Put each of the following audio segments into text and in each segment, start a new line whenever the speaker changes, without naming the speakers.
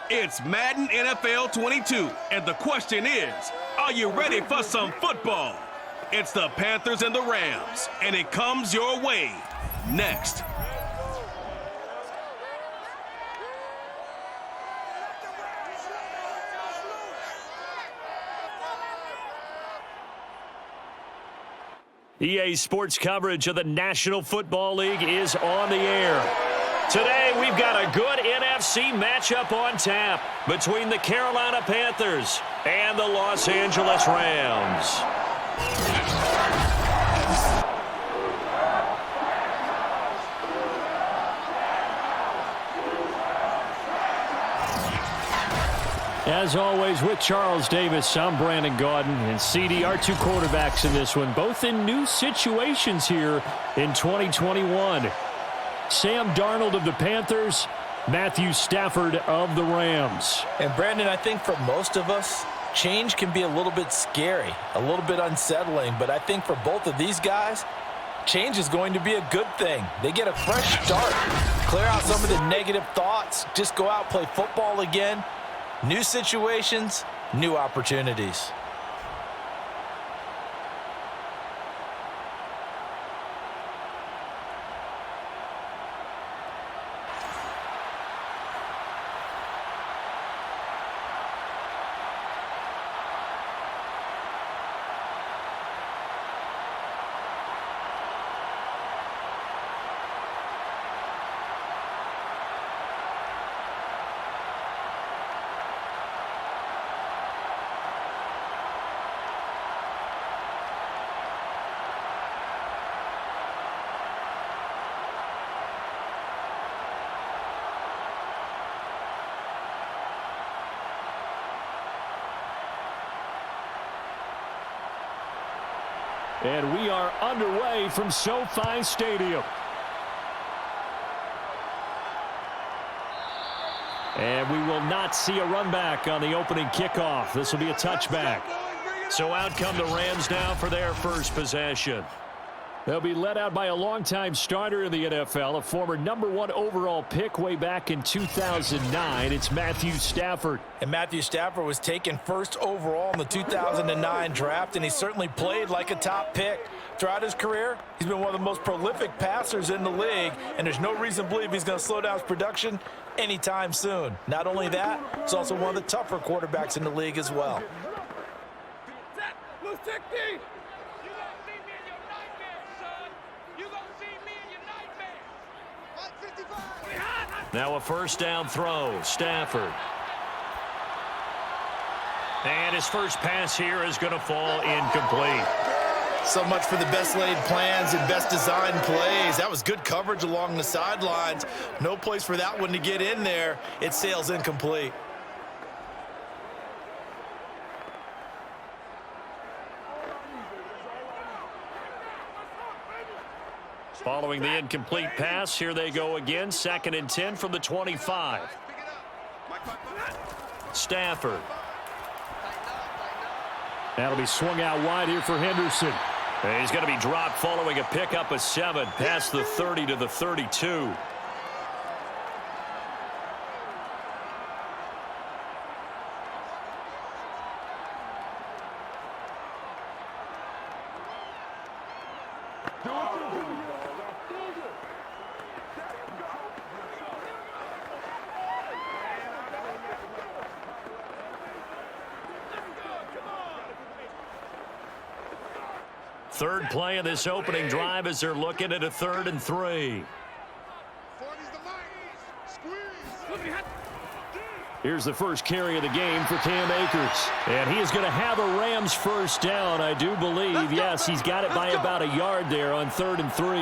It's Madden NFL 22, and the question is, are you ready for some football? It's the Panthers and the Rams, and it comes your way next.
EA Sports coverage of the National Football League is on the air. Today, we've got a good NFC matchup on tap between the Carolina Panthers and the Los Angeles Rams. As always, with Charles Davis, I'm Brandon Gaudin, and CD, our two quarterbacks in this one, both in new situations here in 2021. Sam Darnold of the Panthers, Matthew Stafford of the Rams.
And Brandon, I think for most of us, change can be a little bit scary, a little bit unsettling, but I think for both of these guys, change is going to be a good thing. They get a fresh start, clear out some of the negative thoughts, just go out, play football again. New situations, new opportunities.
And we are underway from SoFi Stadium. And we will not see a run back on the opening kickoff. This will be a touchback. So out come the Rams now for their first possession. They'll be led out by a longtime starter in the NFL, a former #1 overall pick way back in 2009. It's Matthew Stafford.
And Matthew Stafford was taken first overall in the 2009 draft, and he certainly played like a top pick. Throughout his career, he's been one of the most prolific passers in the league, and there's no reason to believe he's going to slow down his production anytime soon. Not only that, he's also one of the tougher quarterbacks in the league as well.
Now a first down throw, Stafford. And his first pass here is going to fall incomplete.
So much for the best laid plans and best designed plays. That was good coverage along the sidelines. No place for that one to get in there. It sails incomplete.
Following the incomplete pass, here they go again. 2nd and 10 from the 25. Stafford. That'll be swung out wide here for Henderson. And he's going to be dropped following a pickup of 7 past the 30 to the 32. Third play of this opening drive as they're looking at a 3rd and 3. Here's the first carry of the game for Cam Akers. And he is going to have a Rams first down, I do believe. Yes, he's got it by about a yard there on 3rd and 3.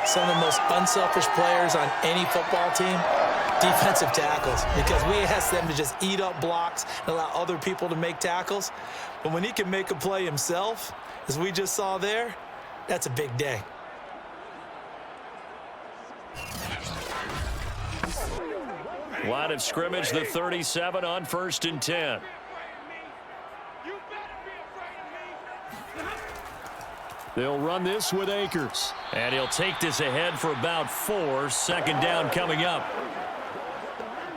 Some of the most unselfish players on any football team, defensive tackles, because we ask them to just eat up blocks and allow other people to make tackles. But when he can make a play himself, as we just saw there, that's a big day.
Line of scrimmage, the 37 on 1st and 10. They'll run this with Akers. And he'll take this ahead for about 4. 2nd down coming up.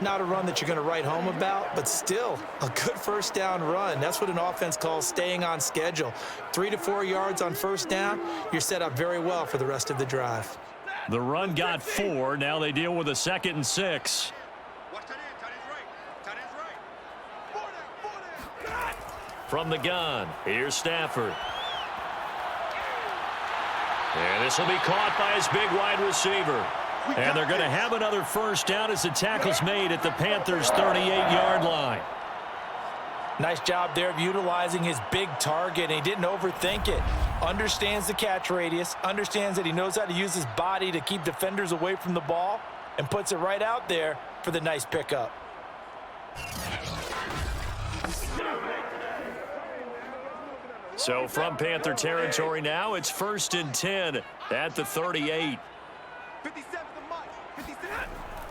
Not a run that you're going to write home about, but still a good first down run. That's what an offense calls staying on schedule. 3 to 4 yards on first down, you're set up very well for the rest of the drive.
The run got 4. Now they deal with a 2nd and 6. From the gun, here's Stafford. And this will be caught by his big wide receiver. And they're going to have another first down as the tackle's made at the Panthers' 38-yard line.
Nice job there of utilizing his big target, and he didn't overthink it. Understands the catch radius, understands that he knows how to use his body to keep defenders away from the ball, and puts it right out there for the nice pickup.
So from Panther territory now, it's 1st and 10 at the 38.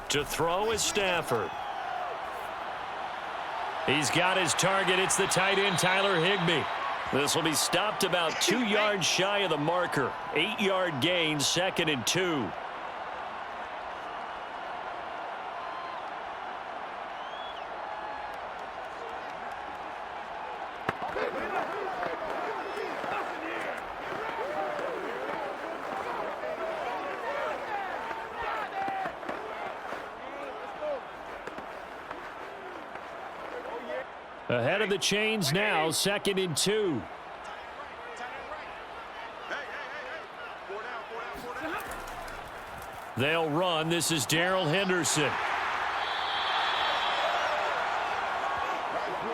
To throw is Stafford. He's got his target. It's the tight end, Tyler Higbee. This will be stopped about 2 yards shy of the marker. 8-yard gain, 2nd and 2. Ahead of the chains now, 2nd and 2. They'll run. This is Darrell Henderson.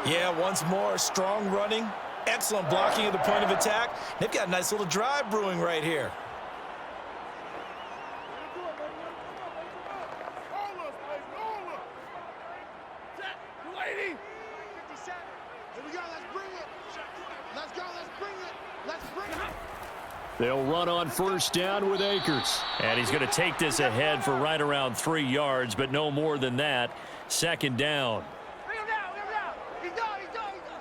Yeah, once more, strong running, excellent blocking at the point of attack. They've got a nice little drive brewing right here.
They'll run on first down with Akers. And he's going to take this ahead for right around 3 yards, but no more than that. 2nd down.
Bring him down, bring him down. He's done, he's done, he's done.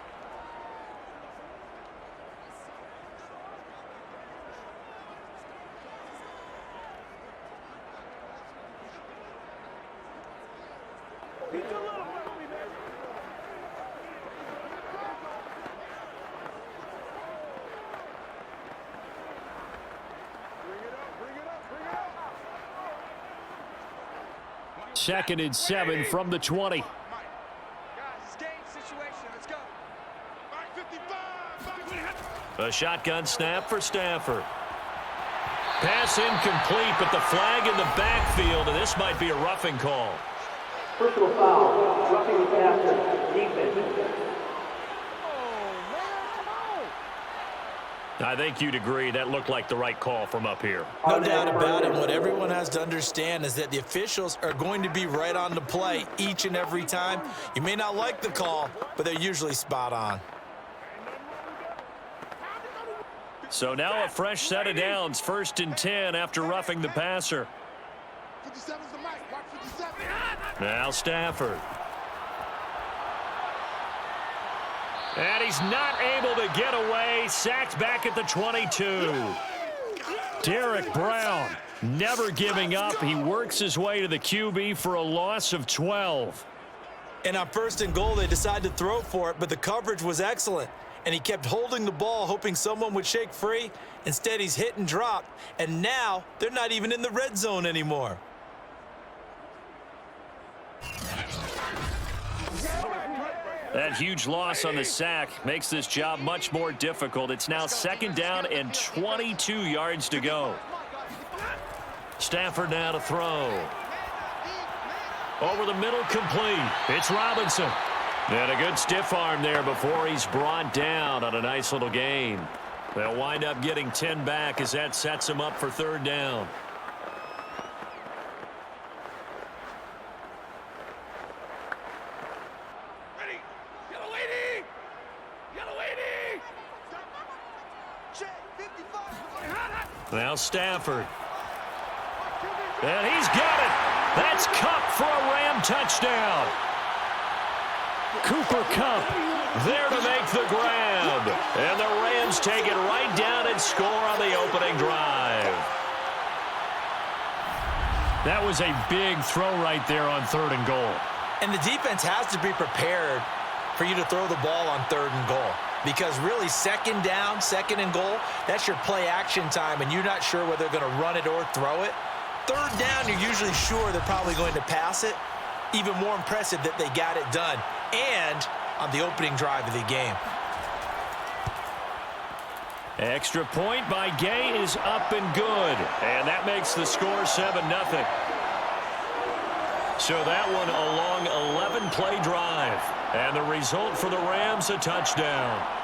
Second and 7 from the 20.
Guys, it's game situation. Let's go.
A shotgun snap for Stafford. Pass incomplete, but the flag in the backfield, and this might be a roughing call.
Personal foul, roughing the passer, defense.
I think you'd agree that looked like the right call from up here.
No doubt about it. What everyone has to understand is that the officials are going to be right on the play each and every time. You may not like the call, but they're usually spot on.
So now a fresh set of downs, 1st and 10 after roughing the passer. Now Stafford. And he's not able to get away. Sacked back at the 22. Derek Brown never giving up. He works his way to the QB for a loss of 12.
And on 1st and goal, they decided to throw for it, but the coverage was excellent. And he kept holding the ball, hoping someone would shake free. Instead, he's hit and dropped. And now they're not even in the red zone anymore.
That huge loss on the sack makes this job much more difficult. It's now 2nd down and 22 yards to go. Stafford now to throw. Over the middle, complete. It's Robinson. And a good stiff arm there before he's brought down on a nice little gain. They'll wind up getting 10 back as that sets them up for 3rd down. Now Stafford. And he's got it. That's Kupp for a Ram touchdown. Cooper Kupp there to make the grab. And the Rams take it right down and score on the opening drive. That was a big throw right there on 3rd and goal.
And the defense has to be prepared for you to throw the ball on 3rd and goal. Because really, 2nd down, 2nd and goal, that's your play action time, and you're not sure whether they're going to run it or throw it. 3rd down, you're usually sure they're probably going to pass it. Even more impressive that they got it done. And on the opening drive of the game.
Extra point by Gay is up and good. And that makes the score 7-0. So that one a long 11-play drive. And the result for the Rams, a touchdown.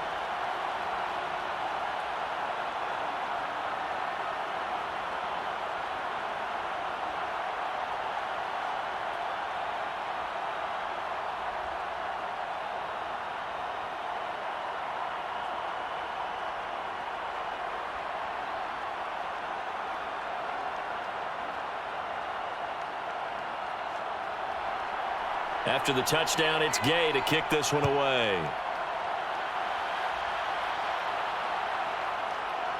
After the touchdown, it's Gay to kick this one away.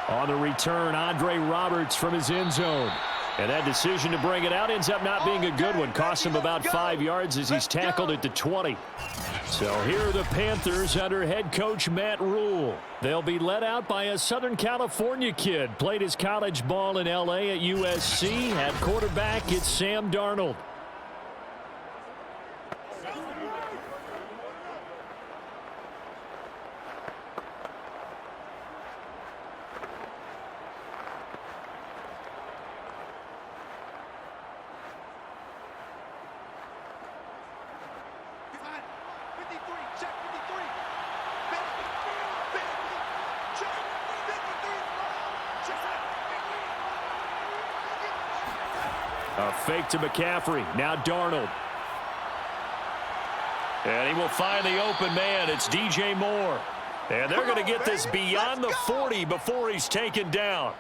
On the return, Andre Roberts from his end zone. And that decision to bring it out ends up not being a good one. Costs him about 5 yards as he's tackled at the 20. So here are the Panthers under head coach Matt Rule. They'll be led out by a Southern California kid. Played his college ball in L.A. at USC. At quarterback, it's Sam Darnold. A fake to McCaffrey. Now Darnold. And he will find the open man. It's DJ Moore. And they're going to get this beyond the 40 before he's taken down.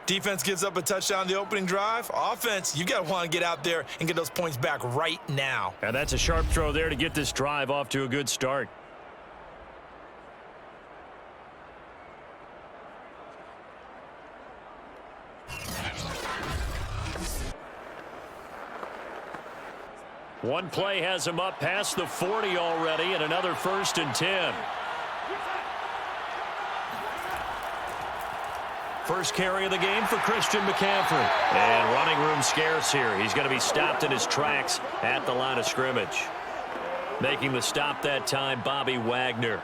Defense gives up a touchdown the opening drive. Offense, you got to want to get out there and get those points back right now.
And that's a sharp throw there to get this drive off to a good start. One play has him up past the 40 already, and another 1st and 10. First carry of the game for Christian McCaffrey. And running room scarce here. He's going to be stopped in his tracks at the line of scrimmage. Making the stop that time, Bobby Wagner.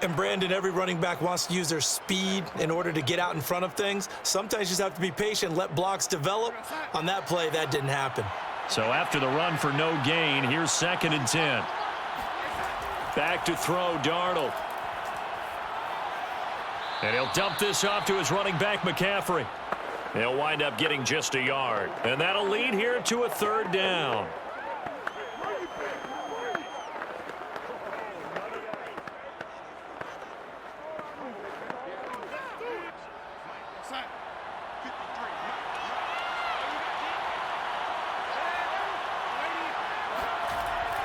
And Brandon, every running back wants to use their speed in order to get out in front of things. Sometimes you just have to be patient, let blocks develop. On that play, that didn't happen.
So after the run for no gain, here's 2nd and 10. Back to throw, Darnold. And he'll dump this off to his running back, McCaffrey. He'll wind up getting just a yard. And that'll lead here to a 3rd down.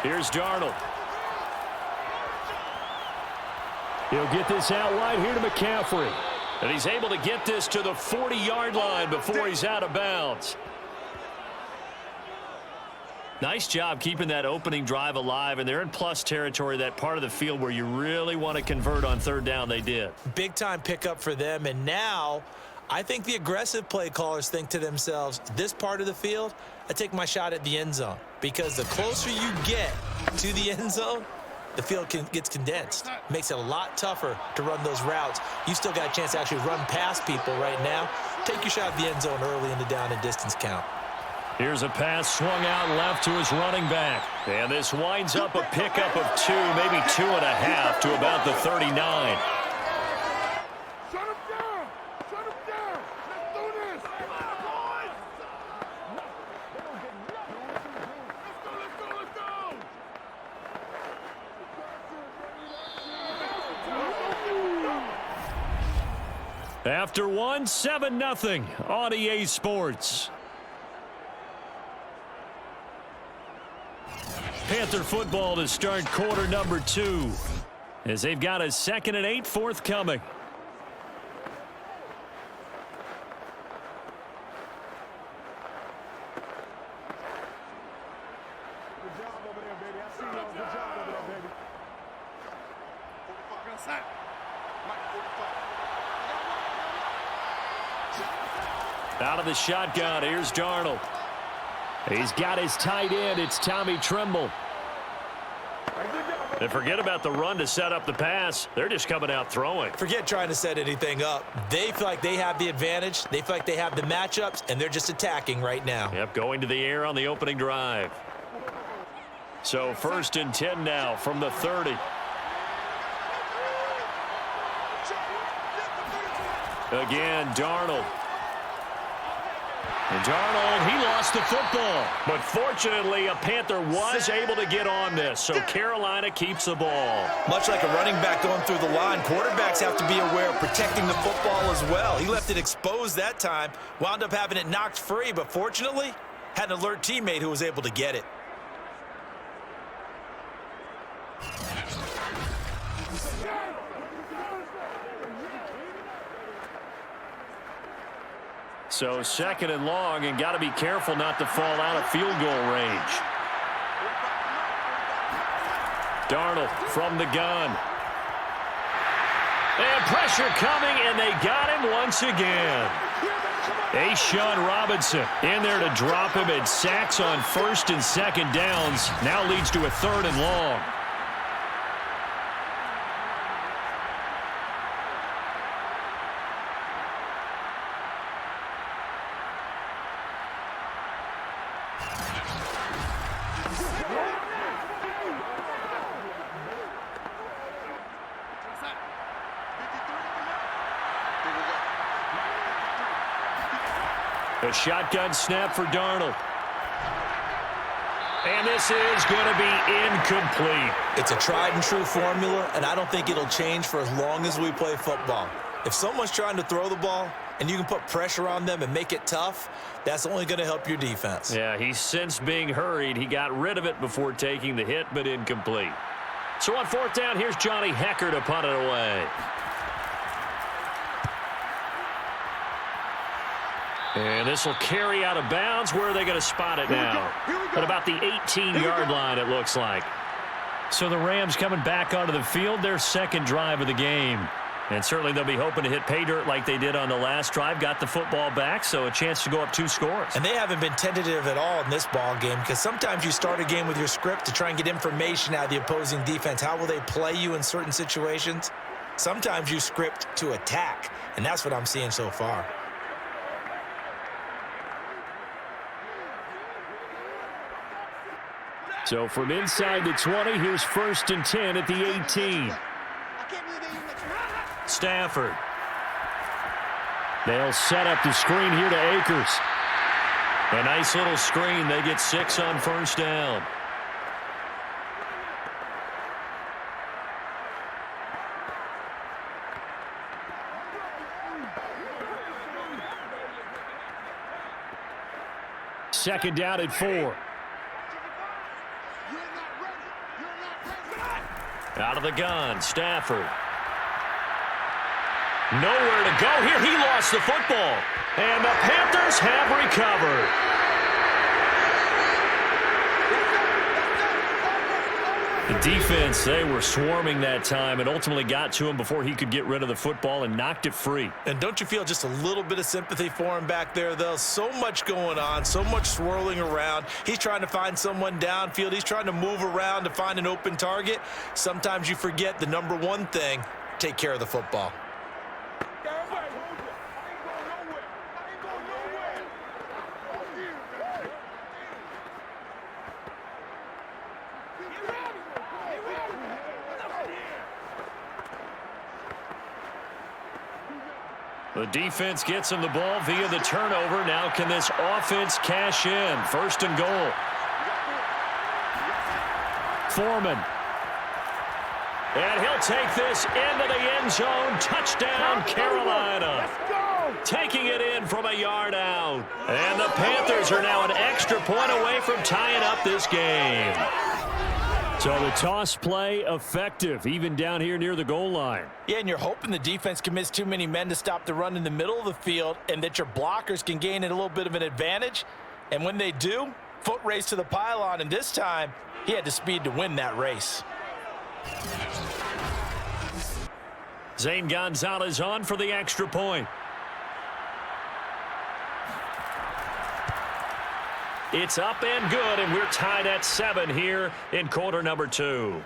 Here's Darnold. He'll get this out wide here to McCaffrey. And he's able to get this to the 40-yard line before he's out of bounds. Nice job keeping that opening drive alive, and they're in plus territory, that part of the field where you really want to convert on 3rd down. They did.
Big-time pickup for them, and now I think the aggressive play callers think to themselves, this part of the field, I take my shot at the end zone. Because the closer you get to the end zone, the field gets condensed. Makes it a lot tougher to run those routes. You still got a chance to actually run past people right now. Take your shot at the end zone early in the down and distance count.
Here's a pass swung out left to his running back. And this winds up a pickup of 2, maybe 2.5 to about the 39. After one, 7-0 on EA Sports. Panther football to start quarter number 2 as they've got a 2nd and 8 forthcoming. Out of the shotgun, here's Darnold. He's got his tight end. It's Tommy Tremble. And forget about the run to set up the pass. They're just coming out throwing.
Forget trying to set anything up. They feel like they have the advantage. They feel like they have the matchups, and they're just attacking right now.
Yep, going to the air on the opening drive. So 1st and 10 now from the 30. Again, Darnold. And Darnold, he lost the football. But fortunately, a Panther was able to get on this, so Carolina keeps the ball.
Much like a running back going through the line, quarterbacks have to be aware of protecting the football as well. He left it exposed that time, wound up having it knocked free, but fortunately, had an alert teammate who was able to get it.
So 2nd and long, and got to be careful not to fall out of field goal range. Darnold from the gun. And pressure coming, and they got him once again. A'Shawn Robinson in there to drop him, and sacks on 1st and 2nd downs. Now leads to a 3rd and long. A shotgun snap for Darnold. And this is going to be incomplete.
It's a tried and true formula, and I don't think it'll change for as long as we play football. If someone's trying to throw the ball and you can put pressure on them and make it tough, that's only going to help your defense.
Yeah, he's since being hurried. He got rid of it before taking the hit, but incomplete. So on 4th down, here's Johnny Hecker to punt it away. And this will carry out of bounds. Where are they going to spot it now? At about the 18-yard line, it looks like. So the Rams coming back onto the field, their 2nd drive of the game. And certainly they'll be hoping to hit pay dirt like they did on the last drive. Got the football back, so a chance to go up 2 scores.
And they haven't been tentative at all in this ball game, because sometimes you start a game with your script to try and get information out of the opposing defense. How will they play you in certain situations? Sometimes you script to attack, and that's what I'm seeing so far.
So from inside the 20, here's 1st and 10 at the 18. Stafford. They'll set up the screen here to Akers. A nice little screen. They get 6 on 1st down. Second down at 4. Out of the gun, Stafford. Nowhere to go here. He lost the football. And the Panthers have recovered. The defense, they were swarming that time and ultimately got to him before he could get rid of the football and knocked it free.
And don't you feel just a little bit of sympathy for him back there, though? So much going on, so much swirling around. He's trying to find someone downfield. He's trying to move around to find an open target. Sometimes you forget the number one thing, take care of the football.
The defense gets him the ball via the turnover. Now can this offense cash in? 1st and goal. Foreman. And he'll take this into the end zone. Touchdown, Carolina. Taking it in from a yard out. And the Panthers are now an extra point away from tying up this game. So the toss play effective, even down here near the goal line.
Yeah, and you're hoping the defense commits too many men to stop the run in the middle of the field and that your blockers can gain a little bit of an advantage. And when they do, foot race to the pylon, and this time he had the speed to win that race.
Zane Gonzalez on for the extra point. It's up and good, and we're tied at 7 here in quarter number 2.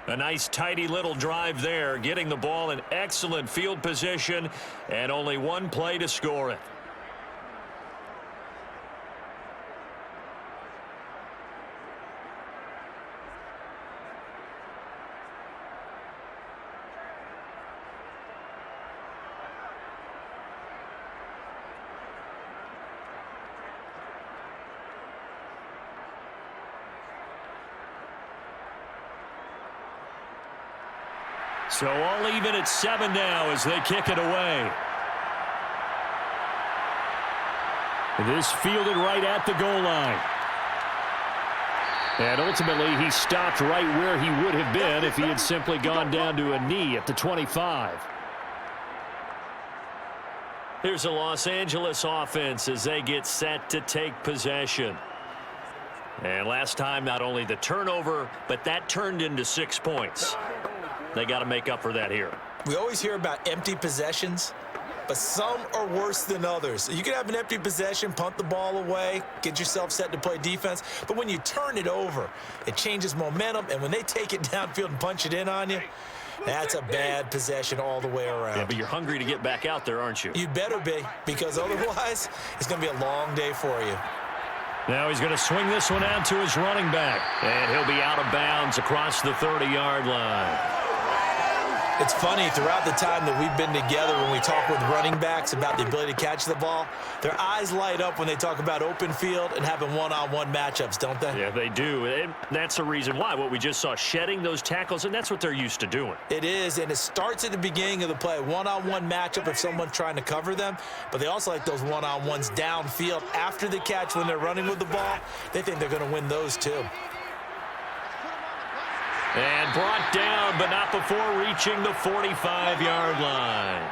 A nice, tidy little drive there, getting the ball in excellent field position, and only one play to score it. So all even at 7 now as they kick it away. This fielded right at the goal line. And ultimately he stopped right where he would have been if he had simply gone down to a knee at the 25. Here's a Los Angeles offense as they get set to take possession. And last time, not only the turnover, but that turned into 6 points. They got to make up for that here.
We always hear about empty possessions, but some are worse than others. You can have an empty possession, punt the ball away, get yourself set to play defense, but when you turn it over, it changes momentum, and when they take it downfield and punch it in on you, that's a bad possession all the way around.
Yeah, but you're hungry to get back out there, aren't you?
You'd better be, because otherwise it's going to be a long day for you.
Now he's going to swing this one out to his running back, and he'll be out of bounds across the 30-yard line.
It's funny, throughout the time that we've been together, when we talk with running backs about the ability to catch the ball, their eyes light up when they talk about open field and having one-on-one matchups, don't they?
Yeah, they do. And that's the reason why. What we just saw, shedding those tackles, and that's what they're used to doing.
It is, and it starts at the beginning of the play. One-on-one matchup if someone's trying to cover them, but they also like those one-on-ones downfield after the catch when they're running with the ball. They think they're going to win those too.
And brought down, but not before reaching the 45-yard line.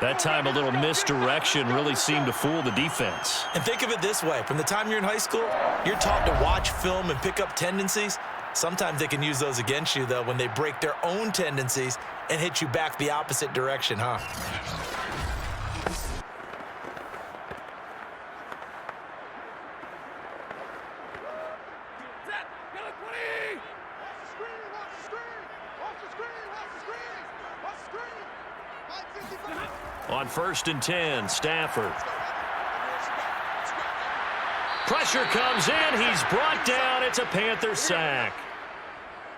That time, a little misdirection really seemed to fool the defense.
And think of it this way. From the time you're in high school, you're taught to watch film and pick up tendencies. Sometimes they can use those against you, though, when they break their own tendencies and hit you back the opposite direction, huh?
On 1st and 10, Stafford. Pressure comes in. He's brought down. It's a Panther sack.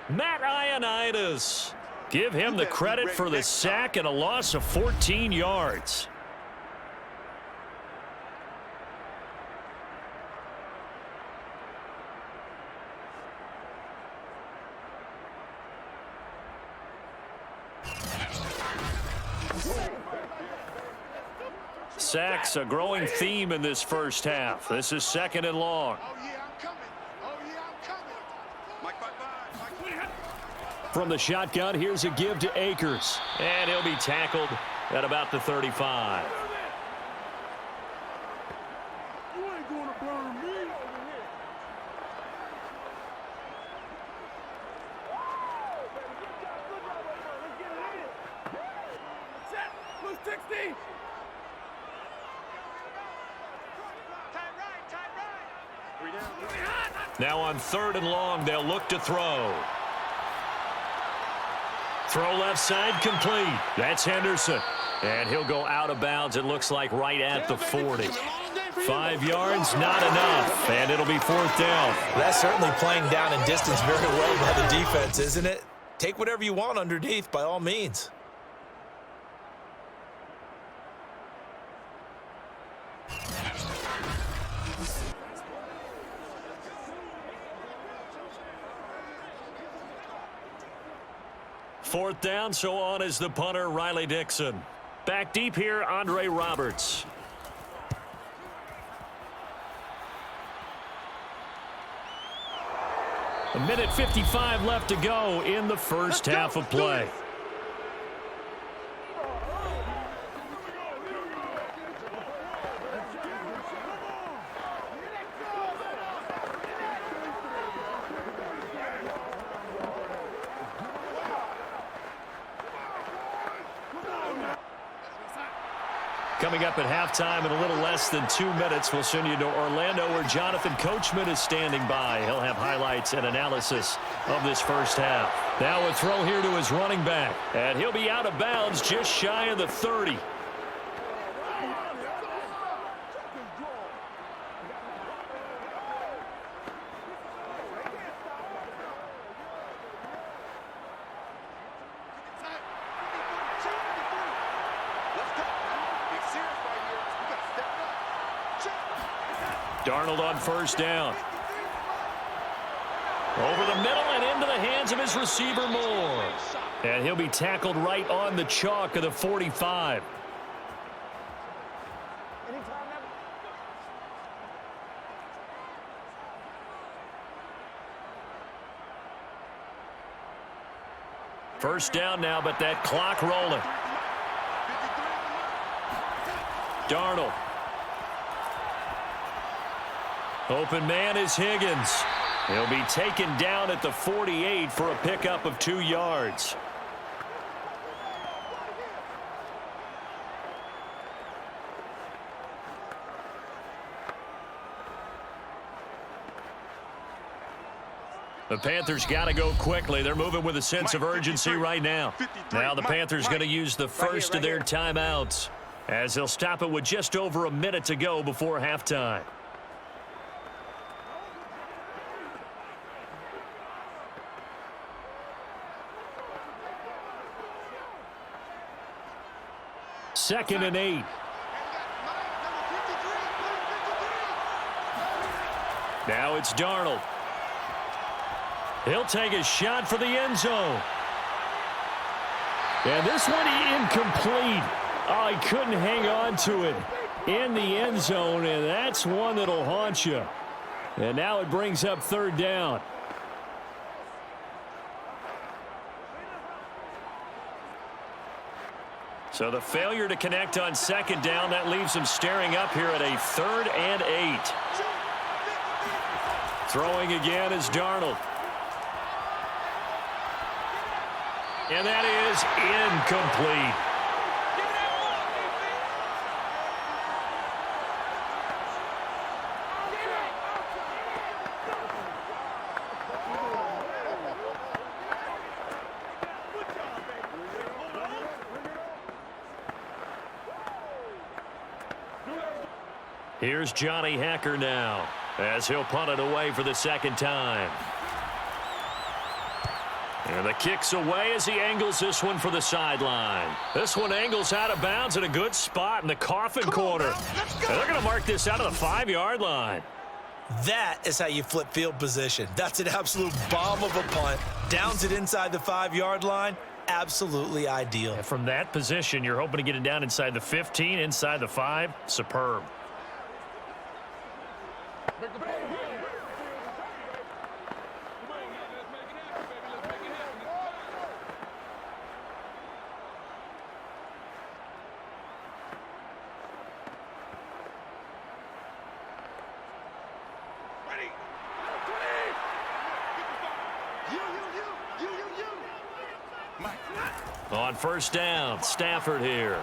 Matt Ioannidis. Give him the credit for the sack and a loss of 14 yards. Sacks, a growing theme in this first half. This is 2nd and long. From the shotgun, here's a give to Akers. And he'll be tackled at about the 35. Now on 3rd and long, they'll look to throw. Throw left side complete. That's Henderson. And he'll go out of bounds, it looks like, right at the 40. 5 yards, not enough. And it'll be 4th down.
That's certainly playing down in distance very well by the defense, isn't it? Take whatever you want underneath, by all means.
Fourth down, so on is the punter, Riley Dixon. Back deep here, Andre Roberts. A minute 55 left to go in the first half of play. Coming up at halftime in a little less than 2 minutes, we'll send you to Orlando where Jonathan Coachman is standing by. He'll have highlights and analysis of this first half. Now a throw here to his running back, and he'll be out of bounds just shy of the 30. Darnold on first down. Over the middle and into the hands of his receiver Moore. And he'll be tackled right on the chalk of the 45. First down now, but that clock rolling. Darnold. Open man is Higgins. He'll be taken down at the 48 for a pickup of 2 yards. The Panthers got to go quickly. They're moving with a sense of urgency right now. Now the Panthers going to use the first of their timeouts as they'll stop it with just over a minute to go before halftime. Second and 8. Now it's Darnold. He'll take a shot for the end zone. And this one incomplete. Oh, he couldn't hang on to it in the end zone, and that's one that'll haunt you. And now it brings up third down. So the failure to connect on second down, that leaves him staring up here at a 3rd and 8. Throwing again is Darnold. And that is incomplete. Here's Johnny Hacker now as he'll punt it away for the second time. And the kick's away as he angles this one for the sideline. This one angles out of bounds at a good spot in the coffin corner. And they're going to mark this out of the 5-yard line.
That is how you flip field position. That's an absolute bomb of a punt. Downs it inside the 5-yard line. Absolutely ideal.
And from that position, you're hoping to get it down inside the 15, inside the 5. Superb. On first down, Stafford here.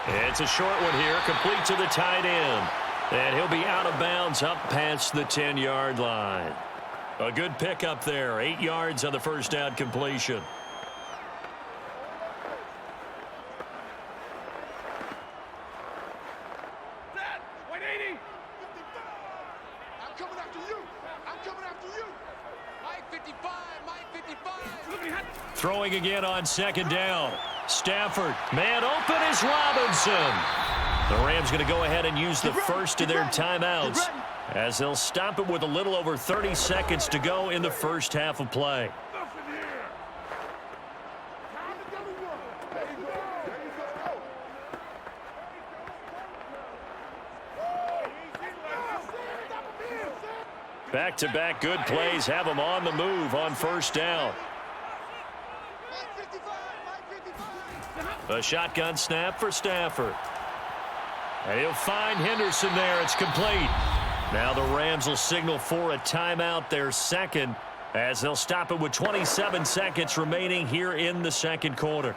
It's a short one here, complete to the tight end. And he'll be out of bounds up past the 10-yard line. A good pickup there, 8 yards on the first down completion. Throwing again on second down. Stafford, man open is Robinson. The Rams going to go ahead and use the first of their timeouts as they'll stop it with a little over 30 seconds to go in the first half of play. Back-to-back good plays have them on the move on first down. A shotgun snap for Stafford. And he'll find Henderson there. It's complete. Now the Rams will signal for a timeout, their second, as they'll stop it with 27 seconds remaining here in the second quarter.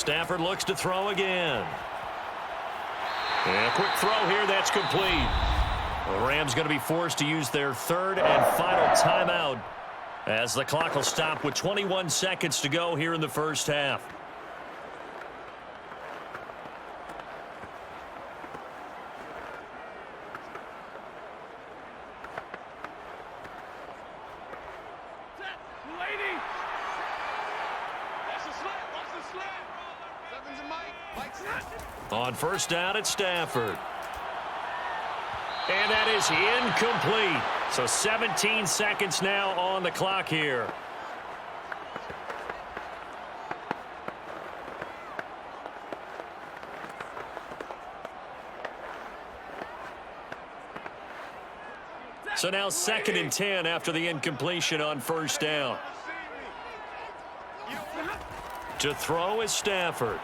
Stafford looks to throw again. And a quick throw here, that's complete. The Rams going to be forced to use their third and final timeout as the clock will stop with 21 seconds to go here in the first half. On first down, it's Stafford. And that is incomplete. So 17 seconds now on the clock here. So now 2nd and 10 after the incompletion on first down. To throw is Stafford.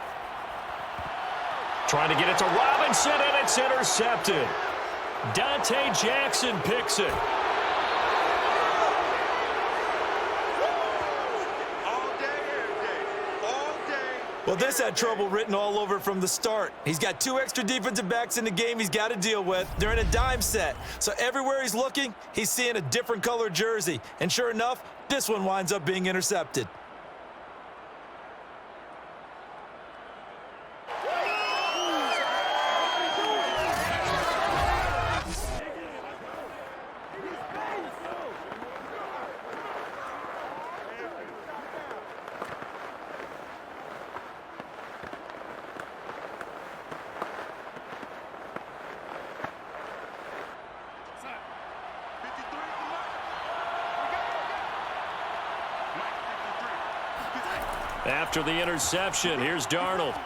Trying to get it to Robinson, and it's intercepted. Dante Jackson picks it.
Well, this had trouble written all over from the start. He's got 2 extra defensive backs in the game he's got to deal with. They're in a dime set. So everywhere he's looking, he's seeing a different color jersey. And sure enough, this one winds up being intercepted.
After the interception, here's Darnold.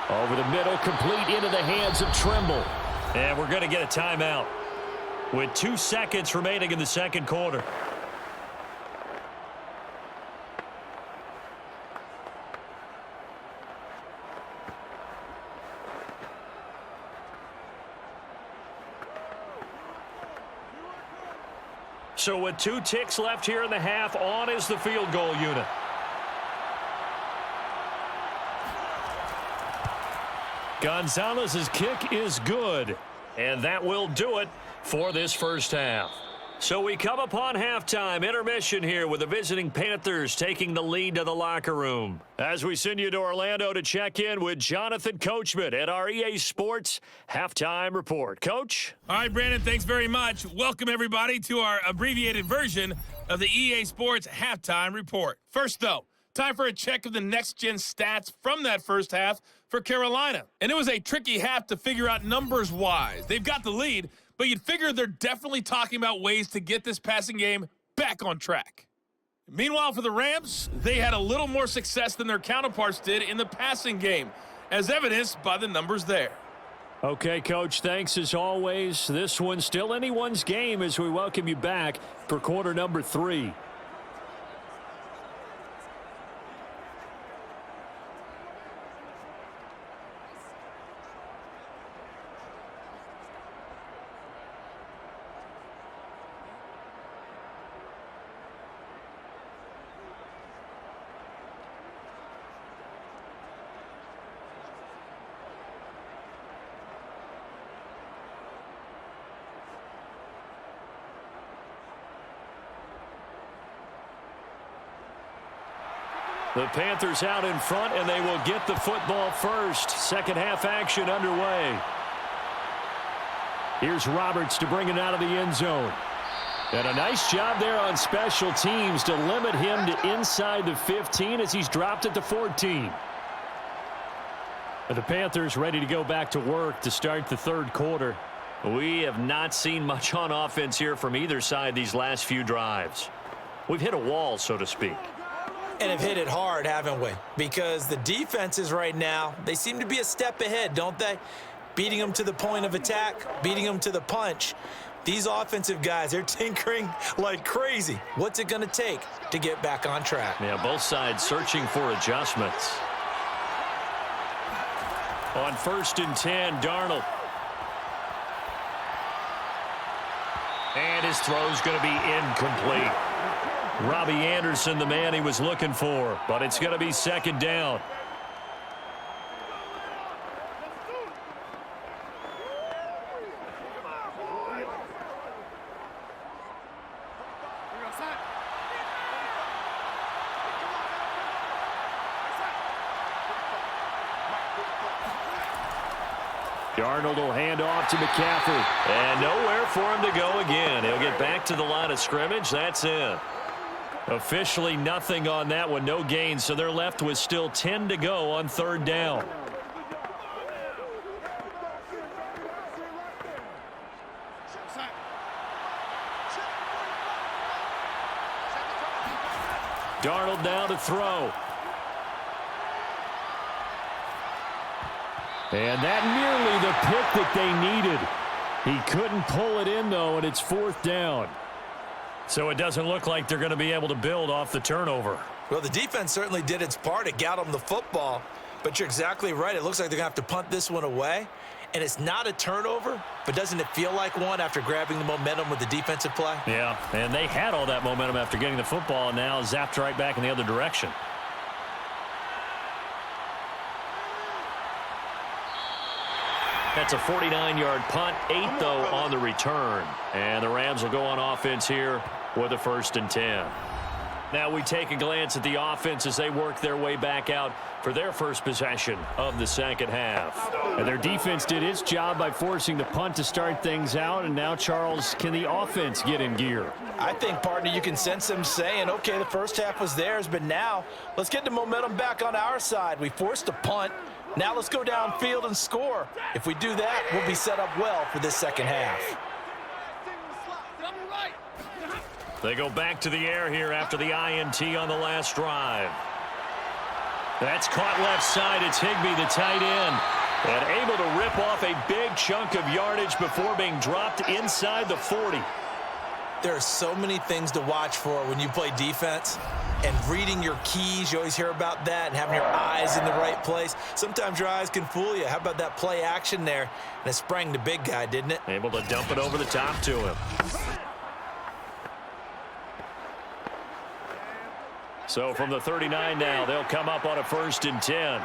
Over the middle, complete into the hands of Trimble. And we're going to get a timeout with 2 seconds remaining in the second quarter. So with 2 ticks left here in the half, on is the field goal unit. Gonzalez's kick is good, and that will do it for this first half. So we come upon halftime, intermission here with the visiting Panthers taking the lead to the locker room. As we send you to Orlando to check in with Jonathan Coachman at our EA Sports Halftime Report. Coach?
All right, Brandon, thanks very much. Welcome, everybody, to our abbreviated version of the EA Sports Halftime Report. First, though, time for a check of the next-gen stats from that first half for Carolina. And it was a tricky half to figure out numbers-wise. They've got the lead, but you'd figure they're definitely talking about ways to get this passing game back on track. Meanwhile, for the Rams, they had a little more success than their counterparts did in the passing game, as evidenced by the numbers there.
Okay, Coach, thanks as always. This one's still anyone's game as we welcome you back for quarter number 3. The Panthers out in front, and they will get the football first. Second half action underway. Here's Roberts to bring it out of the end zone. And a nice job there on special teams to limit him to inside the 15 as he's dropped at the 14. And the Panthers ready to go back to work to start the third quarter. We have not seen much on offense here from either side these last few drives. We've hit a wall, so to speak.
And have hit it hard, haven't we? Because the defenses right now, they seem to be a step ahead, don't they? Beating them to the point of attack, beating them to the punch. These offensive guys, they're tinkering like crazy. What's it going to take to get back on track?
Yeah, both sides searching for adjustments. On 1st and 10, Darnold. And his throw's going to be incomplete. Robbie Anderson, the man he was looking for, but it's going to be second down. Darnold will hand off to McCaffrey. And nowhere for him to go again. He'll get back to the line of scrimmage. That's it. Officially nothing on that one. No gain. So they're left with still 10 to go on third down. Darnold now to throw. And that nearly the pick that they needed. He couldn't pull it in, though, and it's fourth down. So it doesn't look like they're going to be able to build off the turnover.
Well, the defense certainly did its part. It got them the football. But you're exactly right. It looks like they're going to have to punt this one away. And it's not a turnover, but doesn't it feel like one after grabbing the momentum with the defensive play?
Yeah, and they had all that momentum after getting the football, and now zapped right back in the other direction. That's a 49-yard punt, 8 though on the return. And the Rams will go on offense here with a 1st and 10. Now we take a glance at the offense as they work their way back out for their first possession of the second half.
And their defense did its job by forcing the punt to start things out. And now, Charles, can the offense get in gear?
I think, partner, you can sense them saying, okay, the first half was theirs, but now let's get the momentum back on our side. We forced a punt. Now let's go downfield and score. If we do that, we'll be set up well for this second half.
They go back to the air here after the INT on the last drive. That's caught left side. It's Higbee, the tight end, and able to rip off a big chunk of yardage before being dropped inside the 40.
There are so many things to watch for when you play defense. And reading your keys, you always hear about that, and having your eyes in the right place. Sometimes your eyes can fool you. How about that play action there? And it sprang the big guy, didn't it?
Able to dump it over the top to him. So from the 39 now, they'll come up on a 1st and 10.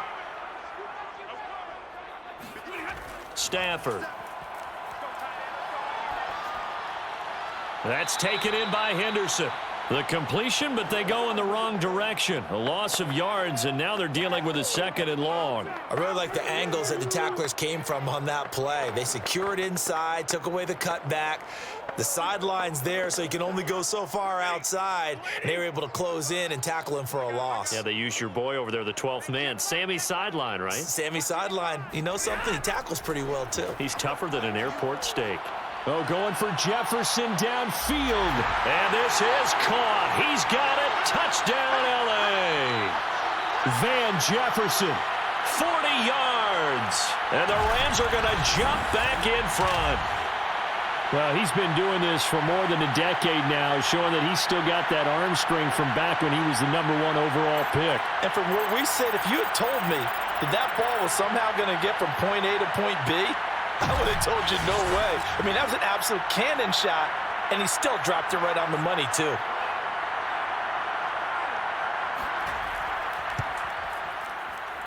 Stafford. That's taken in by Henderson. The completion, but they go in the wrong direction. A loss of yards, and now they're dealing with a 2nd and long.
I really like the angles that the tacklers came from on that play. They secured inside, took away the cutback. The sideline's there, so you can only go so far outside. And they were able to close in and tackle him for a loss.
Yeah, they used your boy over there, the 12th man. Sammy Sideline, right?
Sammy Sideline. You know something? He tackles pretty well, too.
He's tougher than an airport steak.
Oh, going for Jefferson downfield.
And this is caught. He's got it. Touchdown, L.A.
Van Jefferson.
40 yards. And the Rams are going to jump back in front.
Well, he's been doing this for more than a decade now, showing that he's still got that arm strength from back when he was the #1 overall pick.
And from where we sit, if you had told me that that ball was somehow going to get from point A to point B, I would have told you no way. I mean, that was an absolute cannon shot, and he still dropped it right on the money, too.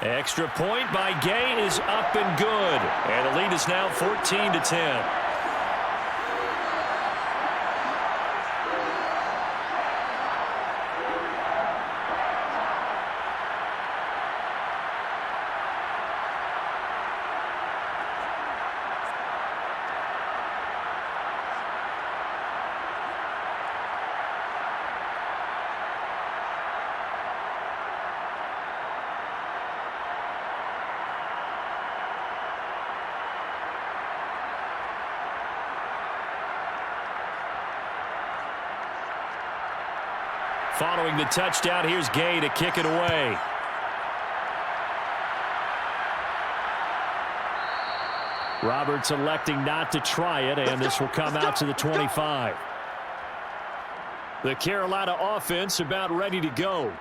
Extra point by Gay is up and good. And the lead is now 14-10. Following the touchdown, here's Gay to kick it away.
Roberts electing not to try it, and this will come out to the 25. The Carolina offense about ready to go.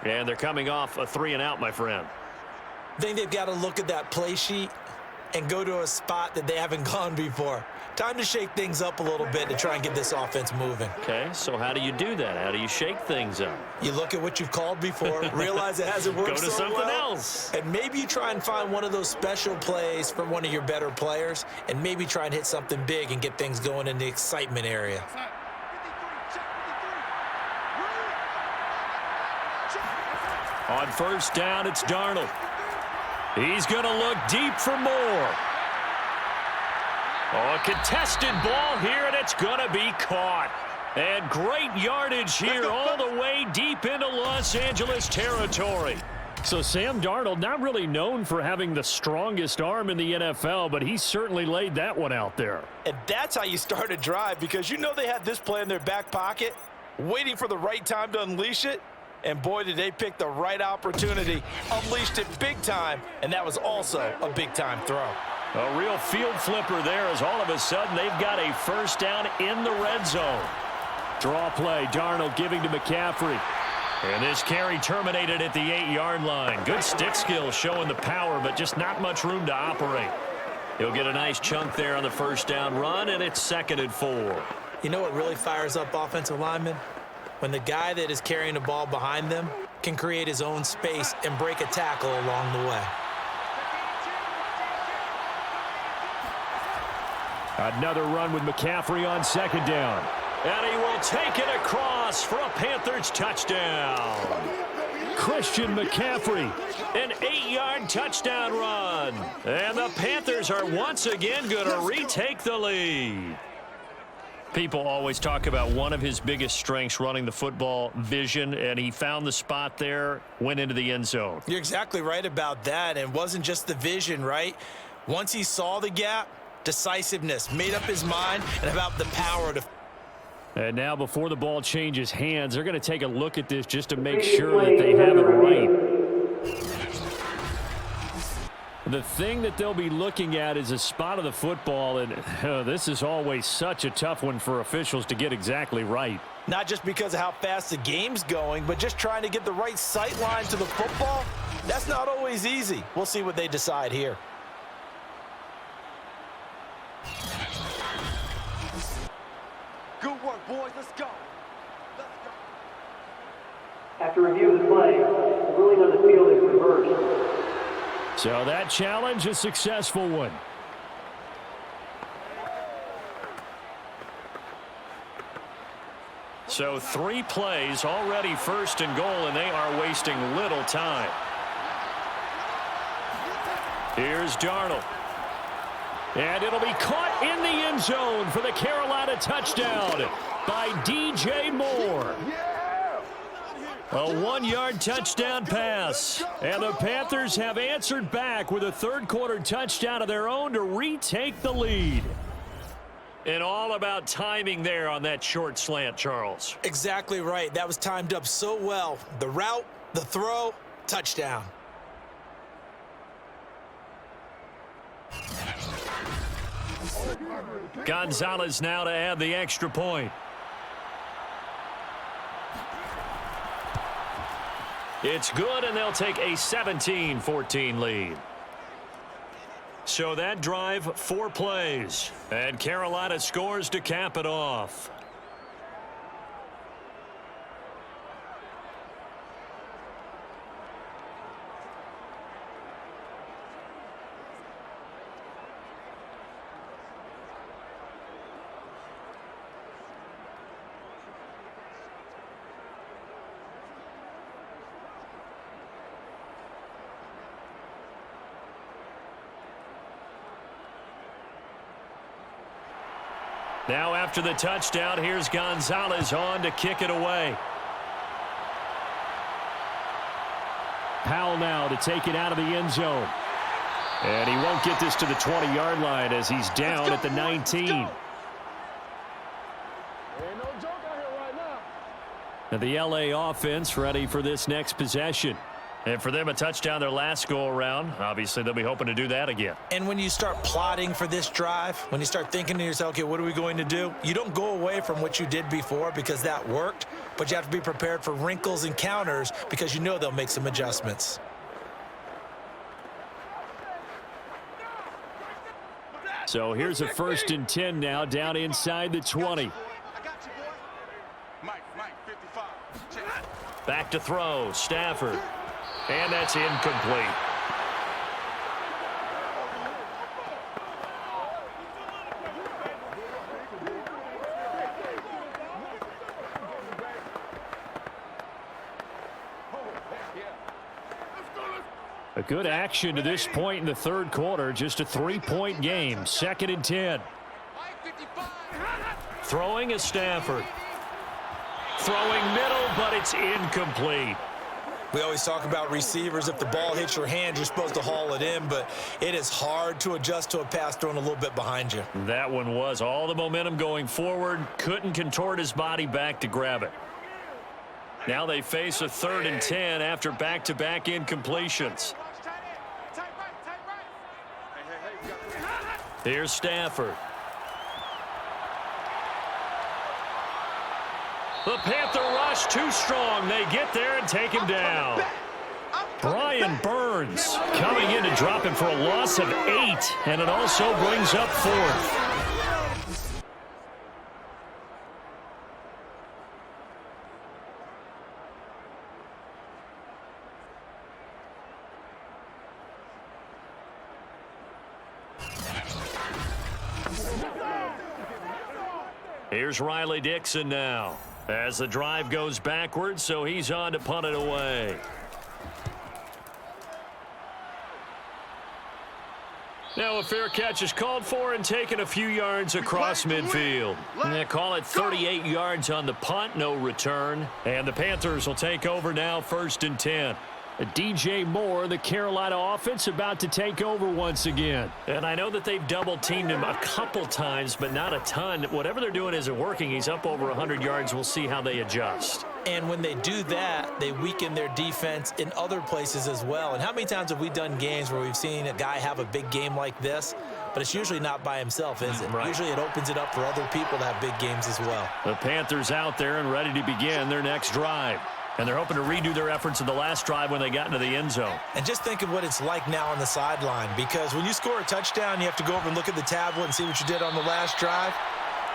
And they're coming off a 3-and-out, my friend.
I think they've got to look at that play sheet and go to a spot that they haven't gone before. Time to shake things up a little bit to try and get this offense moving.
Okay, so how do you do that? How do you shake things up?
You look at what you've called before, realize it hasn't worked
Go to
so
something
well,
else.
and maybe you try and find one of those special plays from one of your better players, and maybe try and hit something big and get things going in the excitement area.
On first down, it's Darnold. He's going to look deep for more. Oh, a contested ball here, and it's going to be caught. And great yardage here all the way deep into Los Angeles territory. So Sam Darnold, not really known for having the strongest arm in the NFL, but he certainly laid that one out there.
And that's how you start a drive, because you know they had this play in their back pocket, waiting for the right time to unleash it. And boy, did they pick the right opportunity, unleashed it big time, and that was also a big-time throw.
A real field flipper there, as all of a sudden they've got a first down in the red zone. Draw play, Darnold giving to McCaffrey. And this carry terminated at the 8-yard line. Good stick skills showing the power, but just not much room to operate. He'll get a nice chunk there on the first down run, and it's 2nd and 4.
You know what really fires up offensive linemen? When the guy that is carrying the ball behind them can create his own space and break a tackle along the way.
Another run with McCaffrey on 2nd down. And he will take it across for a Panthers touchdown. Christian McCaffrey, an 8-yard touchdown run. And the Panthers are once again going to retake the lead. People always talk about one of his biggest strengths running the football, vision, and he found the spot there, went into the end zone.
You're exactly right about that, and it wasn't just the vision, right? Once he saw the gap, decisiveness, made up his mind, and about the power to...
And now before the ball changes hands, they're going to take a look at this just to make sure that they have it right. The thing that they'll be looking at is a spot of the football, and this is always such a tough one for officials to get exactly right.
Not just because of how fast the game's going, but just trying to get the right sight line to the football. That's not always easy. We'll see what they decide here.
Good work, boys. Let's go. Let's go.
After review of the play, the ruling on the field is reversed.
So that challenge, a successful one. So 3 plays, already 1st and goal, and they are wasting little time. Here's Darnold. And it'll be caught in the end zone for the Carolina touchdown by DJ Moore. A 1-yard touchdown pass. And the Panthers have answered back with a 3rd-quarter touchdown of their own to retake the lead. And all about timing there on that short slant, Charles.
Exactly right. That was timed up so well. The route, the throw, touchdown.
Gonzalez now to add the extra point. It's good, and they'll take a 17-14 lead. So that drive, 4 plays. And Carolina scores to cap it off. Now after the touchdown, here's Gonzalez on to kick it away. Powell now to take it out of the end zone. And he won't get this to the 20-yard line as he's down at the 19. And the LA offense ready for this next possession. And for them, a touchdown their last go-around. Obviously, they'll be hoping to do that again.
And when you start plotting for this drive, when you start thinking to yourself, okay, what are we going to do? You don't go away from what you did before because that worked, but you have to be prepared for wrinkles and counters because you know they'll make some adjustments.
So here's a 1st and 10 now, down inside the 20. Back to throw, Stafford. And that's incomplete. A good action to this point in the 3rd quarter. Just a 3-point game. 2nd and 10. Throwing is Stafford. Throwing middle, but it's incomplete.
We always talk about receivers. If the ball hits your hand, you're supposed to haul it in, but it is hard to adjust to a pass thrown a little bit behind you.
That one was all the momentum going forward. Couldn't contort his body back to grab it. Now they face a 3rd and 10 after back-to-back incompletions. Here's Stafford. The Panther rush too strong. They get there and take him down. Brian Burns coming in to drop him for a loss of 8, and it also brings up 4th. Here's Riley Dixon now as the drive goes backwards, so he's on to punt it away. Now a fair catch is called for and taken a few yards across midfield. They call it 38 yards on the punt, no return. And the Panthers will take over now, 1st and 10. DJ Moore, the Carolina offense, about to take over once again. And I know that they've double-teamed him a couple times, but not a ton. Whatever they're doing isn't working. He's up over 100 yards. We'll see how they adjust.
And when they do that, they weaken their defense in other places as well. And how many times have we done games where we've seen a guy have a big game like this, but it's usually not by himself, is it?
Right.
Usually it opens it up for other people to have big games as well.
The Panthers out there and ready to begin their next drive. And they're hoping to redo their efforts in the last drive when they got into the end zone.
And just think of what it's like now on the sideline, because when you score a touchdown, you have to go over and look at the tablet and see what you did on the last drive.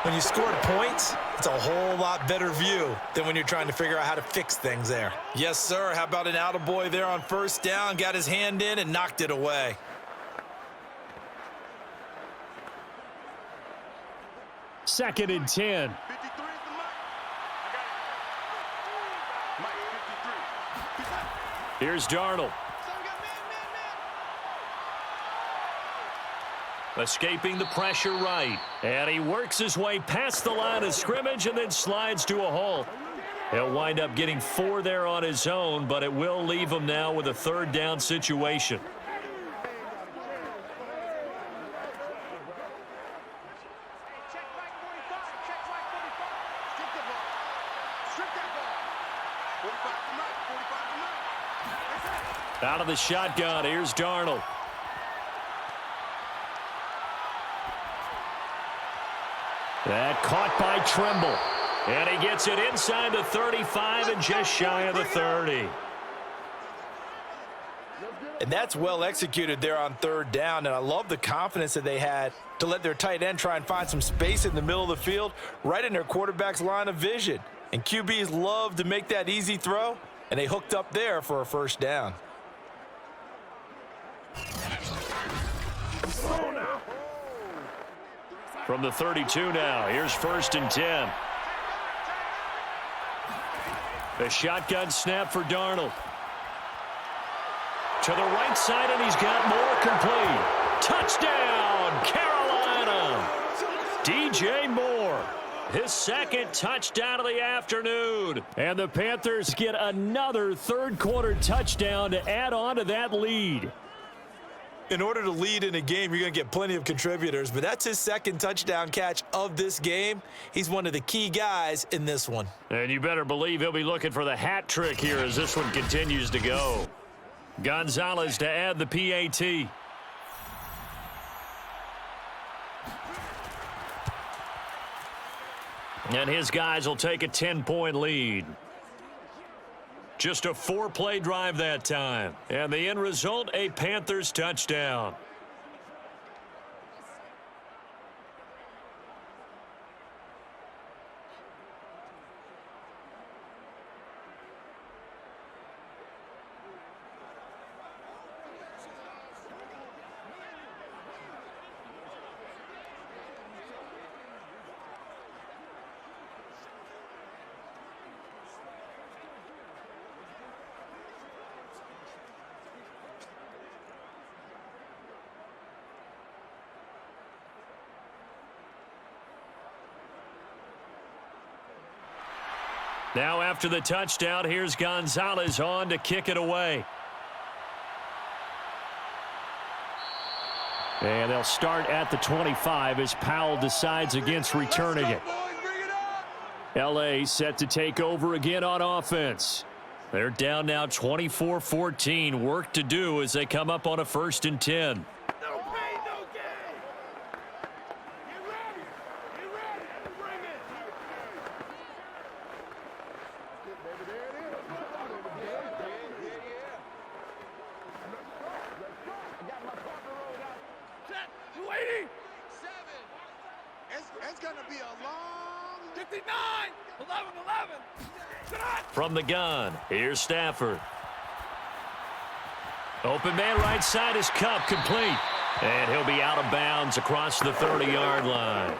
When you scored points, it's a whole lot better view than when you're trying to figure out how to fix things there. Yes, sir. How about an attaboy there on 1st down? Got his hand in and knocked it away.
Second and 10. Here's Darnold. Escaping the pressure right. And he works his way past the line of scrimmage and then slides to a halt. He'll wind up getting 4 there on his own, but it will leave him now with a 3rd down situation. Out of the shotgun, here's Darnold. That caught by Trimble. And he gets it inside the 35 and just shy of the 30.
And that's well executed there on 3rd down. And I love the confidence that they had to let their tight end try and find some space in the middle of the field, right in their quarterback's line of vision. And QBs love to make that easy throw, and they hooked up there for a 1st down.
From the 32 now, here's 1st and 10. A shotgun snap for Darnold. To the right side, and he's got more complete. Touchdown, Carolina! DJ Moore, his 2nd touchdown of the afternoon. And the Panthers get another 3rd quarter touchdown to add on to that lead.
In order to lead in a game, you're going to get plenty of contributors, but that's his 2nd touchdown catch of this game. He's one of the key guys in this one.
And you better believe he'll be looking for the hat trick here as this one continues to go. Gonzalez to add the PAT. And his guys will take a 10-point lead. Just a 4-play drive that time. And the end result, a Panthers touchdown. Now after the touchdown, here's Gonzalez on to kick it away. And they'll start at the 25 as Powell decides against returning it. L.A. set to take over again on offense. They're down now 24-14. Work to do as they come up on a 1st and 10. From the gun, here's Stafford. Open man right side is Cup, complete. And he'll be out of bounds across the 30-yard line.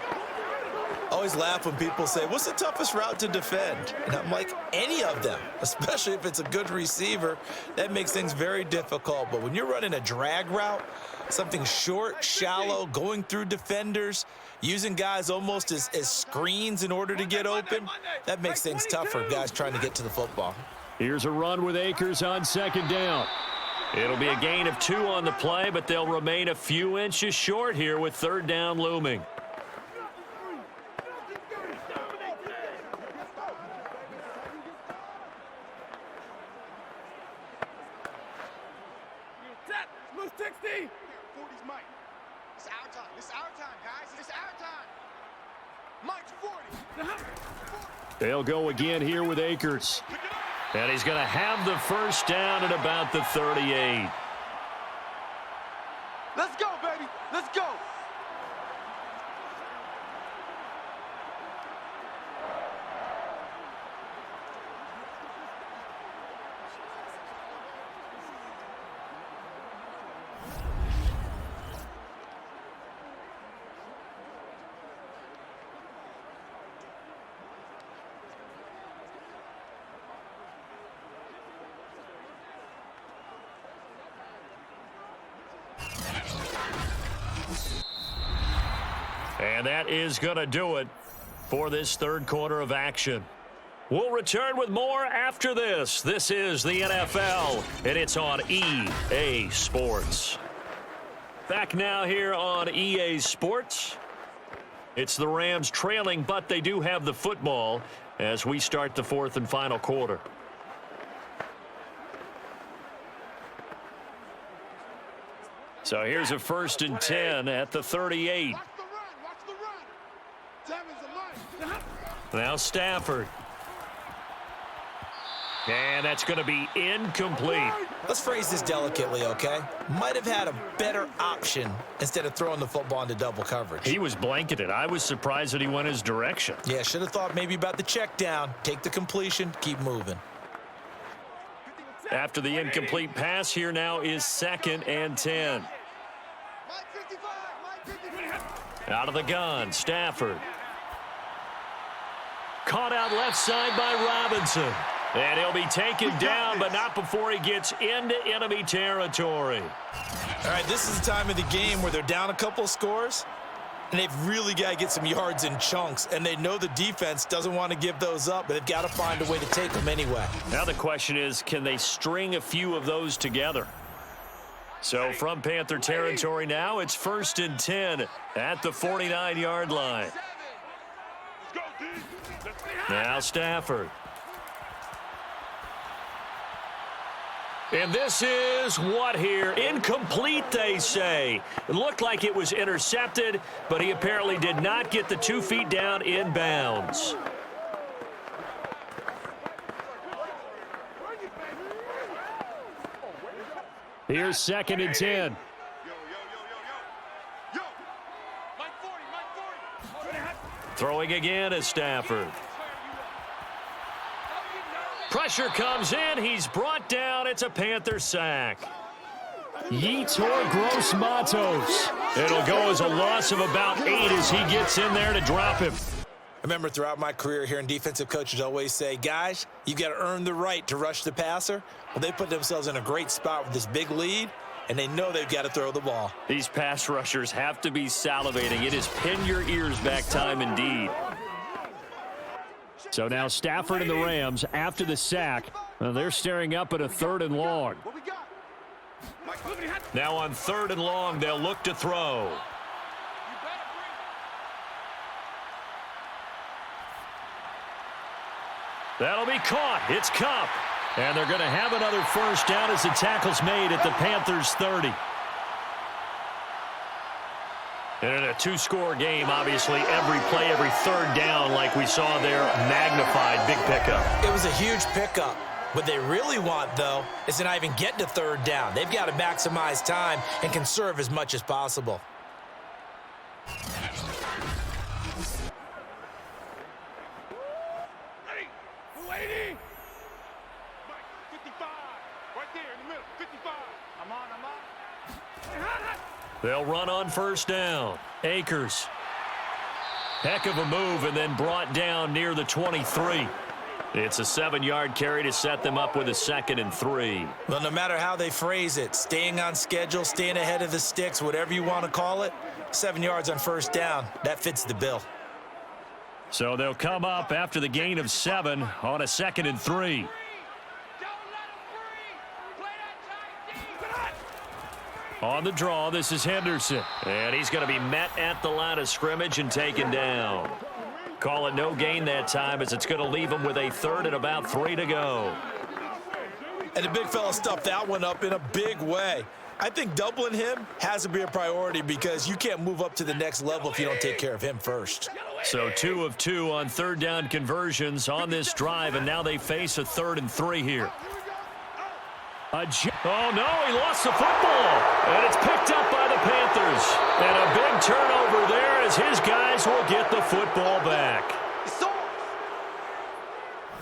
Always laugh when people say, what's the toughest route to defend? And I'm like, any of them, especially if it's a good receiver. That makes things very difficult. But when you're running a drag route, something short, shallow, going through defenders, using guys almost as screens in order to get open, that makes things tough for guys trying to get to the football.
Here's a run with Akers on 2nd down. It'll be a gain of 2 on the play, but they'll remain a few inches short here with 3rd down looming. They'll go again here with Akers. And he's going to have the 1st down at about the 38.
Let's go, baby. Let's go.
And that is going to do it for this 3rd quarter of action. We'll return with more after this. This is the NFL, and it's on EA Sports. Back now here on EA Sports. It's the Rams trailing, but they do have the football as we start the 4th and final quarter. So here's a 1st and 10 at the 38. Now Stafford. And that's going to be incomplete.
Let's phrase this delicately, okay? Might have had a better option instead of throwing the football into double coverage.
He was blanketed. I was surprised that he went his direction.
Yeah, should have thought maybe about the check down. Take the completion, keep moving.
After the incomplete pass, here now is 2nd and 10. Out of the gun, Stafford. Caught out left side by Robinson. And he'll be taken down, but not before he gets into enemy territory.
All right, this is the time of the game where they're down a couple of scores, and they've really got to get some yards in chunks, and they know the defense doesn't want to give those up, but they've got to find a way to take them anyway.
Now the question is, can they string a few of those together? So from Panther territory now, it's 1st and 10 at the 49-yard line. Now Stafford. And this is what here? Incomplete, they say. It looked like it was intercepted, but he apparently did not get the 2 feet down in bounds. Here's 2nd and 10. Throwing again is Stafford. Pressure comes in. He's brought down. It's a Panther sack. Yetur Gross-Matos. It'll go as a loss of about 8 as he gets in there to drop him.
I remember throughout my career here in defensive coaches always say, guys, you got to earn the right to rush the passer. Well, they put themselves in a great spot with this big lead, and they know they've got to throw the ball.
These pass rushers have to be salivating. It is pin your ears back time indeed.
So now Stafford and the Rams, after the sack, they're staring up at a 3rd and long.
Now on 3rd and long, they'll look to throw. That'll be caught. It's Kupp. And they're going to have another first down as the tackle's made at the Panthers' 30. And in a 2-score game, obviously, every play, every 3rd down, like we saw there, magnified. Big pickup.
It was a huge pickup. What they really want, though, is to not even get to 3rd down. They've got to maximize time and conserve as much as possible.
Waiting. 55. Right there in the middle. 55. I'm on.
They'll run on first down. Akers. Heck of a move and then brought down near the 23. It's a 7-yard carry to set them up with a 2nd and 3.
Well, no matter how they phrase it, staying on schedule, staying ahead of the sticks, whatever you want to call it, 7 yards on first down, that fits the bill.
So they'll come up after the gain of 7 on a 2nd and 3. On the draw, this is Henderson. And he's going to be met at the line of scrimmage and taken down. Call it no gain that time as it's going to leave him with a 3rd and about 3 to go.
And the big fella stuffed that one up in a big way. I think doubling him has to be a priority because you can't move up to the next level if you don't take care of him first.
So 2 of 2 on 3rd down conversions on this drive, and now they face a 3rd and 3 here. Oh, no, he lost the football. And it's picked up by the Panthers. And a big turnover there as his guys will get the football back.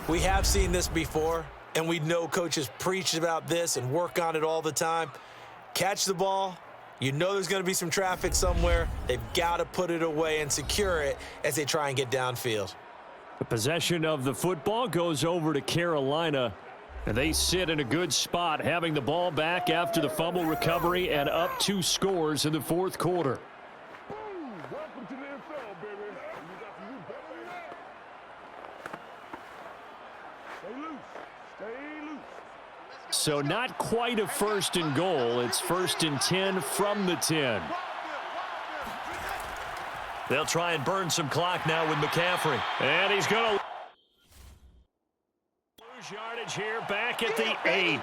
We have seen this before, and we know coaches preach about this and work on it all the time. Catch the ball. You know there's going to be some traffic somewhere. They've got to put it away and secure it as they try and get downfield.
The possession of the football goes over to Carolina. And they sit in a good spot, having the ball back after the fumble recovery and up 2 scores in the 4th quarter.
Welcome to the NFL, baby. You got to do better than that. Stay loose. Stay loose.
So not quite a 1st and goal. It's 1st and 10 from the 10.
They'll try and burn some clock now with McCaffrey. And he's going to lose yardage here back at the 8.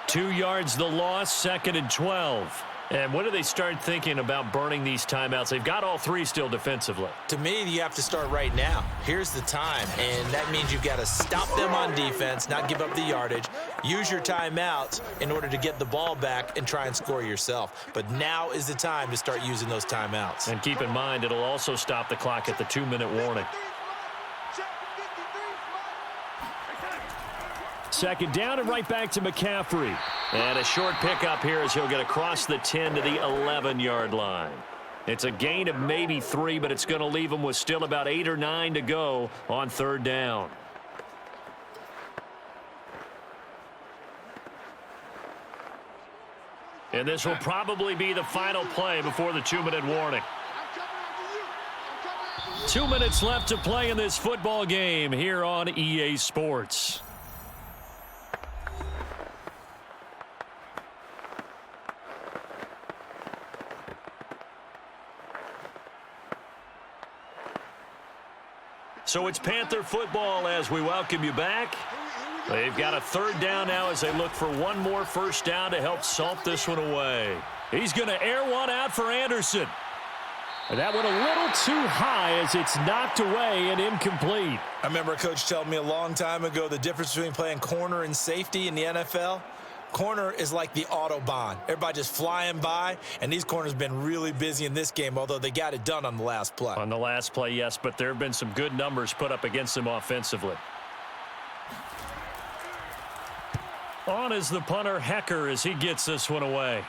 2 yards the loss, 2nd and 12. And when do they start thinking about burning these timeouts? They've got all 3 still defensively.
To me, you have to start right now. Here's the time, and that means you've got to stop them on defense, not give up the yardage, use your timeouts in order to get the ball back and try and score yourself. But now is the time to start using those timeouts.
And keep in mind, it'll also stop the clock at the 2-minute warning.
2nd down and right back to McCaffrey.
And a short pickup here as he'll get across the 10 to the 11-yard line. It's a gain of maybe 3, but it's going to leave him with still about 8 or 9 to go on 3rd down. And this will probably be the final play before the 2-minute warning.
2 minutes left to play in this football game here on EA Sports.
So it's Panther football as we welcome you back. They've got a 3rd down now as they look for one more first down to help salt this one away.
He's going to air one out for Anderson. And that went a little too high as it's knocked away and incomplete.
I remember a coach telling me a long time ago the difference between playing corner and safety in the NFL. Corner is like the Autobahn. Everybody just flying by, and these corners have been really busy in this game, although they got it done on the last play.
On the last play, yes, but there have been some good numbers put up against them offensively.
On is the punter, Hecker, as he gets this one away.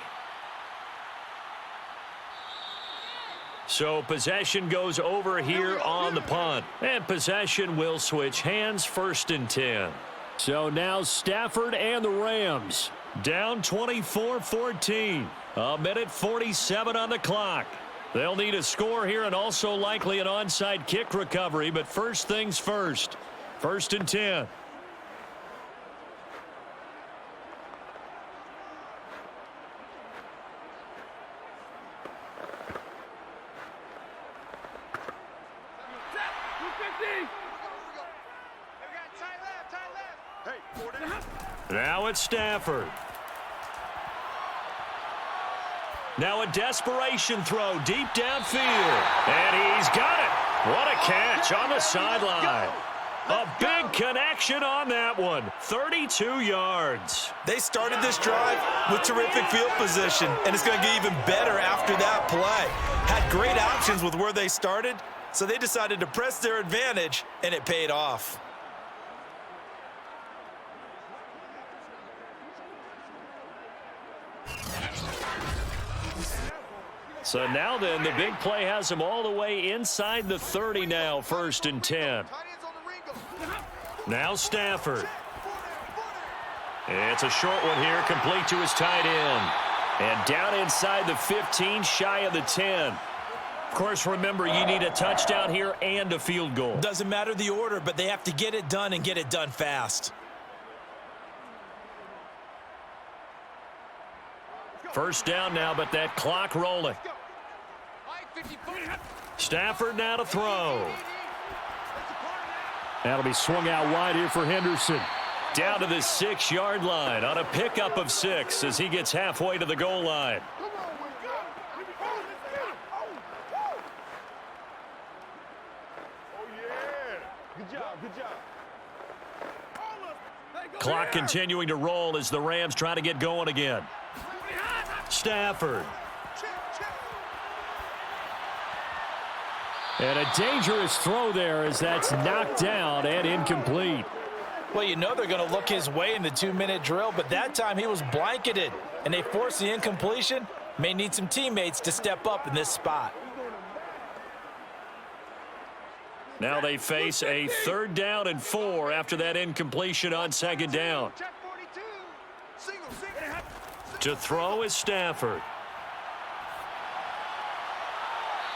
So possession goes over here on the punt. And possession will switch hands, 1st and 10.
So now Stafford and the Rams down 24-14. A minute 47 on the clock. They'll need a score here and also likely an onside kick recovery, but first things first.
1st and 10. Now it's Stafford. Now a desperation throw deep downfield. And he's got it. What a catch on the sideline. A big connection on that one. 32 yards.
They started this drive with terrific field position, and it's going to get even better after that play. Had great options with where they started, so they decided to press their advantage, and it paid off.
So now then, the big play has him all the way inside the 30 now, 1st and 10. Now Stafford. It's a short one here, complete to his tight end. And down inside the 15, shy of the 10. Of course, remember, you need a touchdown here and a field goal.
Doesn't matter the order, but they have to get it done and get it done fast.
1st down now, but that clock rolling. Stafford now to throw.
That'll be swung out wide here for Henderson.
Down to the 6-yard line on a pickup of 6 as he gets halfway to the goal line. Clock continuing to roll as the Rams try to get going again. Stafford.
And a dangerous throw there as that's knocked down and incomplete.
Well, you know they're going to look his way in the 2-minute drill, but that time he was blanketed, and they forced the incompletion. May need some teammates to step up in this spot.
Now they face a 3rd down and 4 after that incompletion on 2nd down. To throw is Stafford.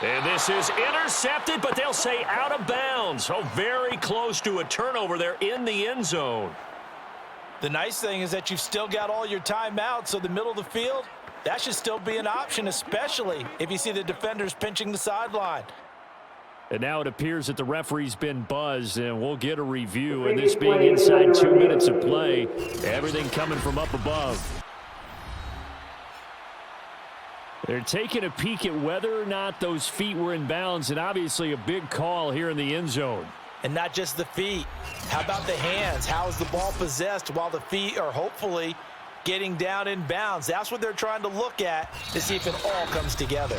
And this is intercepted, but they'll say out of bounds. Oh, very close to a turnover there in the end zone.
The nice thing is that you've still got all your timeouts, so the middle of the field, that should still be an option, especially if you see the defenders pinching the sideline.
And now it appears that the referee's been buzzed, and we'll get a review. And this being inside 2 minutes of play, everything coming from up above. They're taking a peek at whether or not those feet were in bounds, and obviously a big call here in the end zone.
And not just the feet. How about the hands? How is the ball possessed while the feet are hopefully getting down in bounds? That's what they're trying to look at to see if it all comes together.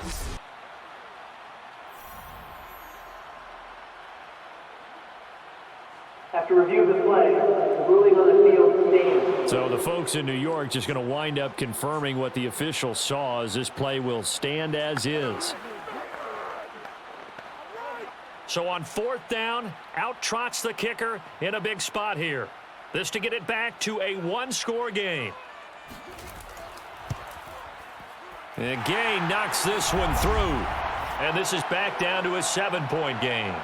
After review of the play, the ruling on the field stands.
So the folks in New York just going to wind up confirming what the official saw, as this play will stand as is.
So on 4th down, out trots the kicker in a big spot here. This to get it back to a 1-score game. And Gay knocks this one through. And this is back down to a 7-point game.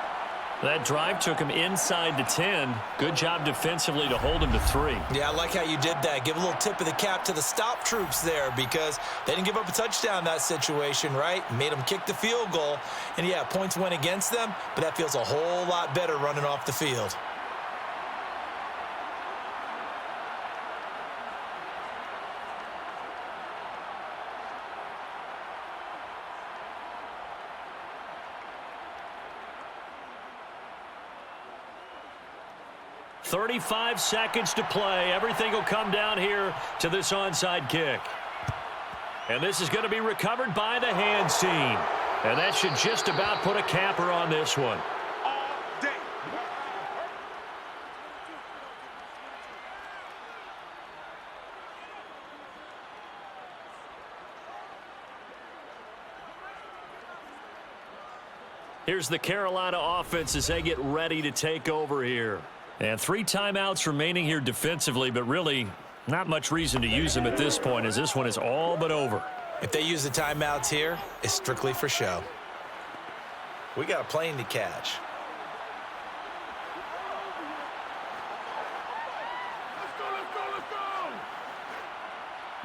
That drive took him inside the 10. Good job defensively to hold him to 3.
Yeah, I like how you did that. Give a little tip of the cap to the stop troops there, because they didn't give up a touchdown in that situation, right? Made them kick the field goal. And, yeah, points went against them, but that feels a whole lot better running off the field.
.35 seconds to play. Everything will come down here to this onside kick. And this is going to be recovered by the hands team. And that should just about put a capper on this one. Here's the Carolina offense as they get ready to take over here. And 3 timeouts remaining here defensively, but really not much reason to use them at this point, as this one is all but over.
If they use the timeouts here, it's strictly for show. We got a plane to catch.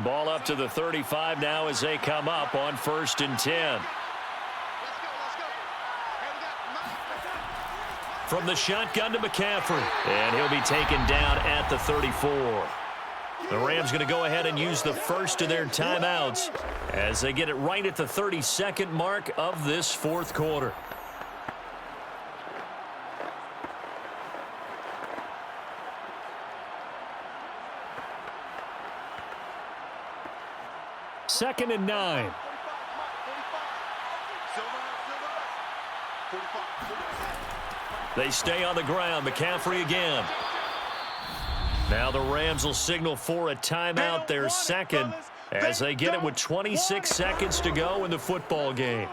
Ball up to the 35 now as they come up on 1st and 10. From the shotgun to McCaffrey. And he'll be taken down at the 34. The Rams going to go ahead and use the first of their timeouts as they get it right at the 32nd mark of this 4th quarter.
Second and 9.
They stay on the ground. McCaffrey again. Now the Rams will signal for a timeout, their second, as they get it with 26 seconds to go in the football game.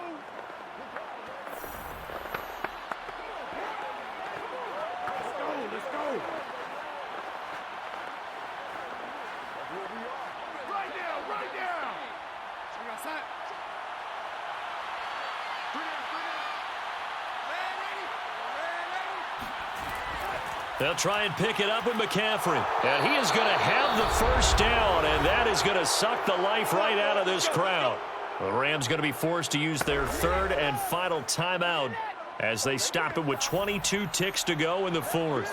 They'll try and pick it up with McCaffrey. And he is going to have the first down, and that is going to suck the life right out of this crowd. The Rams going to be forced to use their 3rd and final timeout as they stop it with 22 ticks to go in the 4th.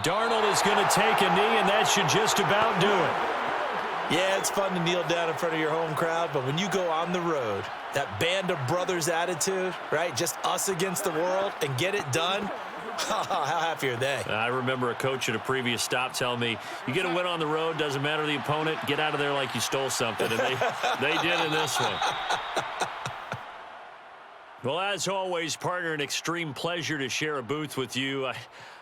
Darnold is going to take a knee, and that should just about do it.
Yeah, it's fun to kneel down in front of your home crowd, but when you go on the road, that band of brothers attitude, right, just us against the world, and get it done, how happy are they?
I remember a coach at a previous stop telling me, you get a win on the road, doesn't matter the opponent, get out of there like you stole something, and they did in this one. Well, as always, partner, an extreme pleasure to share a booth with you.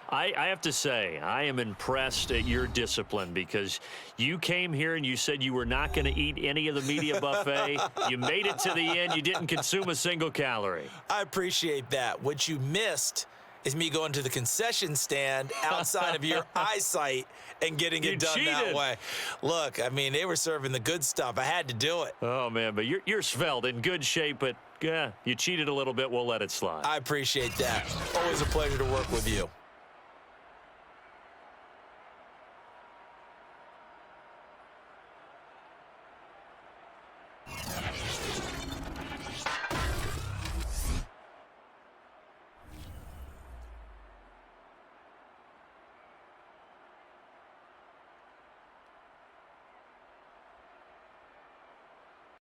I have to say, I am impressed at your discipline because you came here and you said you were not going to eat any of the media buffet. You made it to the end. You didn't consume a single calorie.
I appreciate that. What you missed is me going to the concession stand outside of your eyesight and getting it done that way. Look, I mean, they were serving the good stuff. I had to do it.
Oh, man, but you're svelte, in good shape, but yeah, you cheated a little bit. We'll let it slide.
I appreciate that. Always a pleasure to work with you.